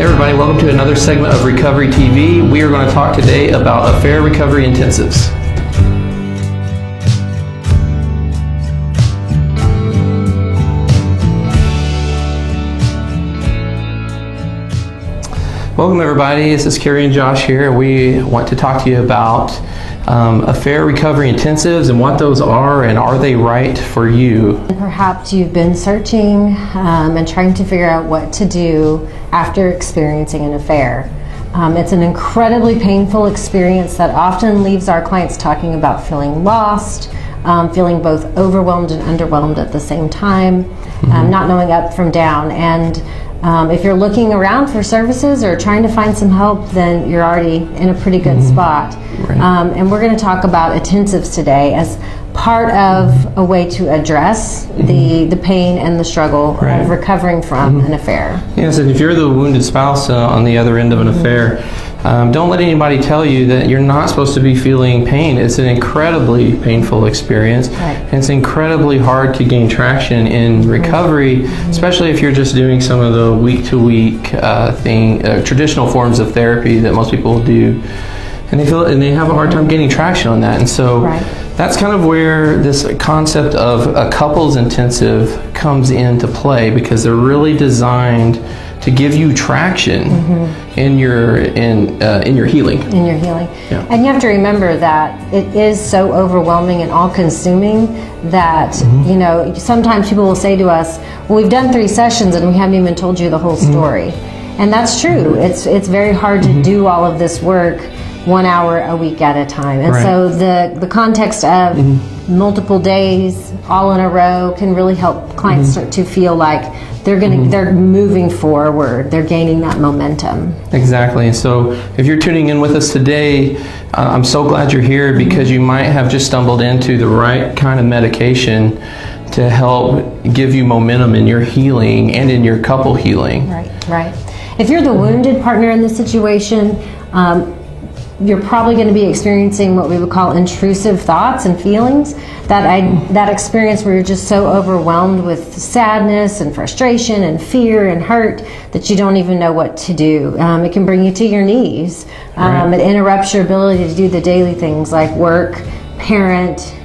Hey everybody, welcome to another segment of Recovery TV. We are going to talk today about affair recovery intensives. Welcome everybody, this is Carrie and Josh here. We want to talk to you about affair recovery intensives and what those are and are they right for you. Perhaps you've been searching and trying to figure out what to do after experiencing an affair. It's an incredibly painful experience that often leaves our clients talking about feeling lost, feeling both overwhelmed and underwhelmed at the same time, not knowing up from down. And if you're looking around for services or trying to find some help, then you're already in a pretty good spot. Right. And we're going to talk about intensives today as part of a way to address the pain and the struggle of recovering from an affair. Yes, and if you're the wounded spouse on the other end of an affair, don't let anybody tell you that you're not supposed to be feeling pain. It's an incredibly painful experience. Right. And it's incredibly hard to gain traction in recovery, especially if you're just doing some of the week-to-week traditional forms of therapy that most people do. And they have a hard time getting traction on that. And so that's kind of where this concept of a couples intensive comes into play, because they're really designed to give you traction in your healing. In your healing. Yeah. And you have to remember that it is so overwhelming and all-consuming that, you know, sometimes people will say to us, well, we've done 3 sessions and we haven't even told you the whole story. And that's true. It's very hard to do all of this work 1 hour a week at a time. And so the context of multiple days all in a row can really help clients start to feel like they're moving forward, they're gaining that momentum. Exactly. And so if you're tuning in with us today, I'm so glad you're here, because you might have just stumbled into the right kind of medication to help give you momentum in your healing and in your couple healing. Right. If you're the wounded partner in this situation, you're probably going to be experiencing what we would call intrusive thoughts and feelings. That experience where you're just so overwhelmed with sadness and frustration and fear and hurt that you don't even know what to do. It can bring you to your knees. It interrupts your ability to do the daily things like work, parent,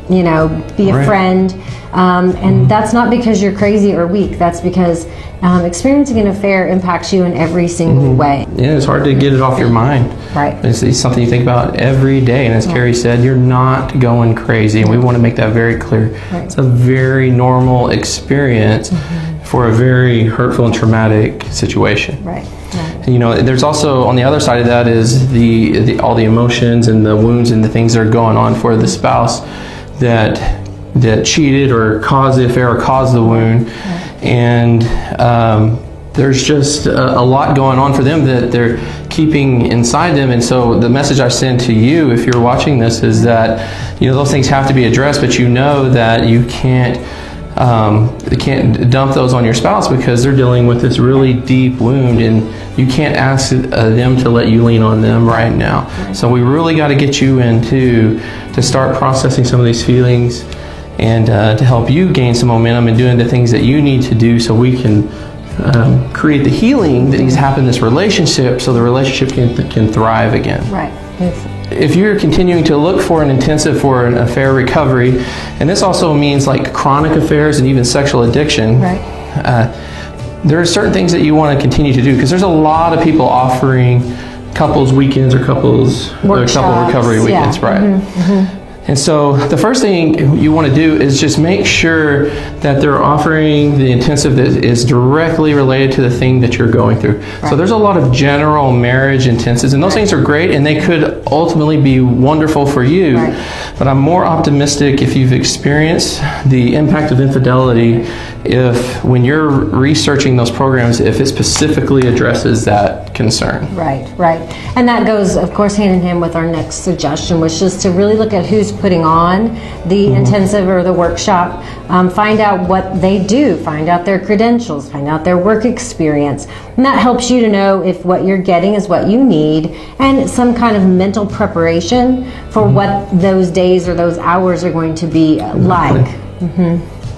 you know, be a friend. And that's not because you're crazy or weak. That's because experiencing an affair impacts you in every single way. Yeah, it's hard to get it off your mind. Right. It's something you think about every day. And as Carrie said, you're not going crazy. And we want to make that very clear. It's a very normal experience for a very hurtful and traumatic situation. Right. And, you know, there's also, on the other side of that, is all the emotions and the wounds and the things that are going on for the spouse that cheated or caused the affair or caused the wound. And there's just a lot going on for them that they're keeping inside them. And so the message I send to you, if you're watching this, is that, you know, those things have to be addressed, but you know that you can't dump those on your spouse, because they're dealing with this really deep wound, and you can't ask them to let you lean on them right now. So we really got to get you to start processing some of these feelings, and to help you gain some momentum and doing the things that you need to do, so we can create the healing that needs to happen in this relationship, so the relationship can thrive again. Right. If you're continuing to look for an intensive for an affair recovery, and this also means like chronic affairs and even sexual addiction, there are certain things that you want to continue to do, because there's a lot of people offering couples weekends or couple recovery weekends, And so the first thing you want to do is just make sure that they're offering the intensive that is directly related to the thing that you're going through. So there's a lot of general marriage intensives, and those things are great, and they could ultimately be wonderful for you. But I'm more optimistic if you've experienced the impact of infidelity, if when you're researching those programs, if it specifically addresses that concern. Right. And that goes, of course, hand in hand with our next suggestion, which is to really look at who's putting on the intensive or the workshop, find out what they do, find out their credentials, find out their work experience. And that helps you to know if what you're getting is what you need, and some kind of mental preparation for what those days or those hours are going to be like.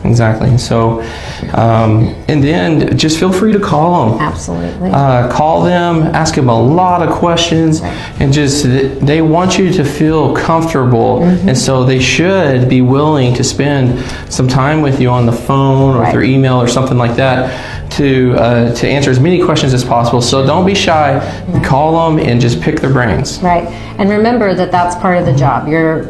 Exactly. So, and then just feel free to call them. Absolutely. Call them, ask them a lot of questions, and just they want you to feel comfortable, and so they should be willing to spend some time with you on the phone or through email or something like that to answer as many questions as possible. So don't be shy. Call them and just pick their brains. Right. And remember that that's part of the job. You're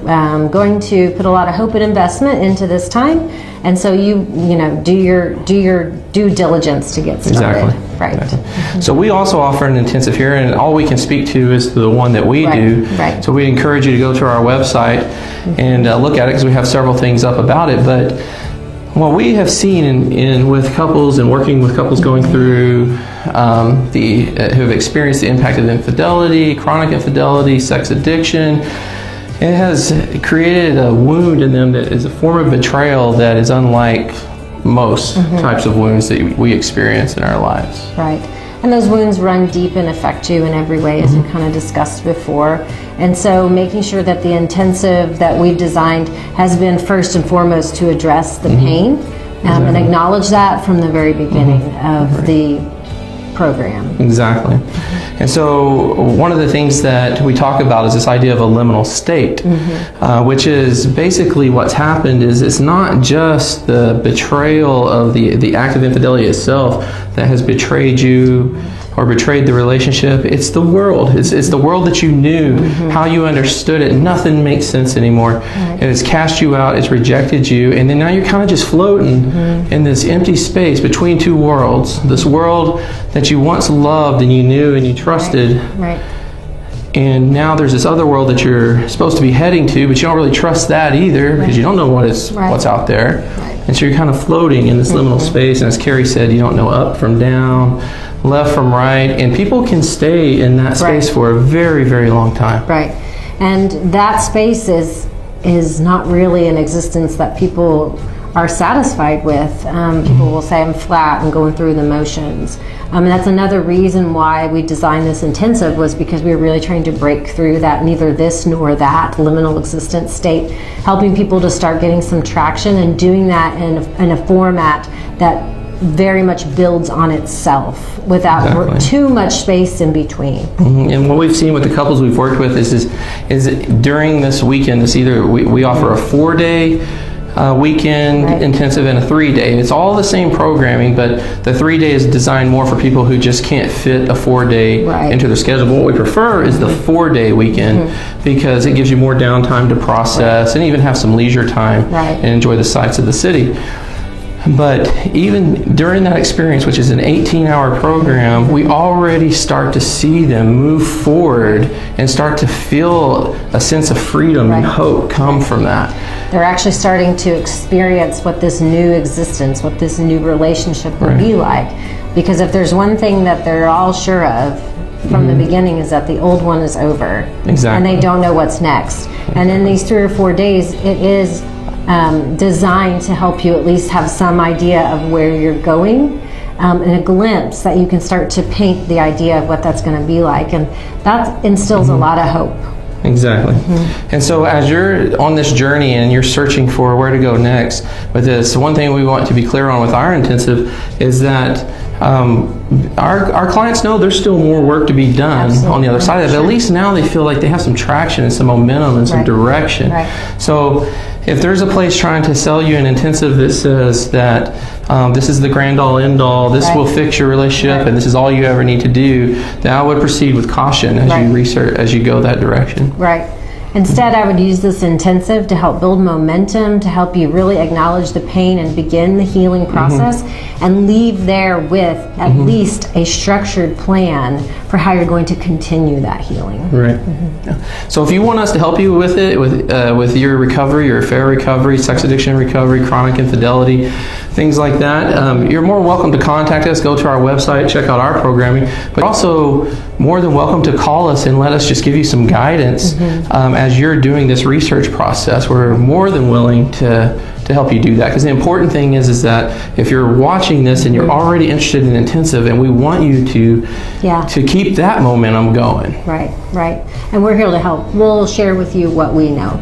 going to put a lot of hope and investment into this time, and so you know do your due diligence to get started. Exactly. Right. Exactly. So we also offer an intensive here, and all we can speak to is the one that we do. Right. So we encourage you to go to our website and look at it, because we have several things up about it. But what we have seen in with couples and working with couples going through who have experienced the impact of infidelity, chronic infidelity, sex addiction, it has created a wound in them that is a form of betrayal that is unlike most types of wounds that we experience in our lives. Right. And those wounds run deep and affect you in every way, as we kind of discussed before. And so making sure that the intensive that we've designed has been first and foremost to address the pain and acknowledge that from the very beginning of the program. Exactly. And so one of the things that we talk about is this idea of a liminal state, which is basically what's happened is it's not just the betrayal of the act of infidelity itself that has betrayed you or betrayed the relationship. It's the world. It's the world that you knew, how you understood it. Nothing makes sense anymore. It has cast you out, it's rejected you, and then now you're kind of just floating in this empty space between two worlds. This world that you once loved and you knew and you trusted. Right. And now there's this other world that you're supposed to be heading to, but you don't really trust that either, because you don't know what's out there. And so you're kind of floating in this liminal space, and as Carrie said, you don't know up from down, left from right, and people can stay in that space for a very, very long time. Right. And that space is not really an existence that people are satisfied with. People will say, I'm flat, I'm going through the motions. And that's another reason why we designed this intensive, was because we were really trying to break through that neither this nor that liminal existence state, helping people to start getting some traction and doing that in a format that very much builds on itself without too much space in between. And what we've seen with the couples we've worked with is during this weekend, we offer a 4-day weekend intensive and a 3-day. It's all the same programming, but the 3-day is designed more for people who just can't fit a 4-day into their schedule. But what we prefer is the 4-day weekend because it gives you more downtime to process and even have some leisure time and enjoy the sights of the city. But even during that experience, which is an 18-hour program, we already start to see them move forward and start to feel a sense of freedom and hope come from that. They're actually starting to experience what this new existence, what this new relationship will be like. Because if there's one thing that they're all sure of from the beginning, is that the old one is over. Exactly. And they don't know what's next. And in these 3 or 4 days, it is designed to help you at least have some idea of where you're going, and a glimpse that you can start to paint the idea of what that's going to be like, and that instills a lot of hope. Exactly. And so as you're on this journey and you're searching for where to go next with this, one thing we want to be clear on with our intensive is that our clients know there's still more work to be done on the other side of it. At least now they feel like they have some traction and some momentum and some direction. So if there's a place trying to sell you an intensive that says that this is the grand all end all, this will fix your relationship, and this is all you ever need to do, then I would proceed with caution as you research, as you go that direction. Instead, I would use this intensive to help build momentum, to help you really acknowledge the pain and begin the healing process, and leave there with at least a structured plan for how you're going to continue that healing. So if you want us to help you with it, with your recovery, your affair recovery, sex addiction recovery, chronic infidelity, things like that, you're more welcome to contact us. Go to our website, check out our programming, but also more than welcome to call us and let us just give you some guidance as you're doing this research process. We're more than willing to to help you do that. Because the important thing is that if you're watching this and you're already interested in intensive, and we want you to keep that momentum going. Right, right. And we're here to help. We'll share with you what we know.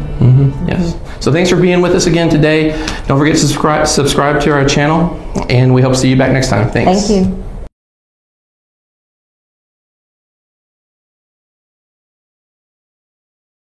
Yes. So thanks for being with us again today. Don't forget to subscribe to our channel, and we hope to see you back next time. Thanks. Thank you.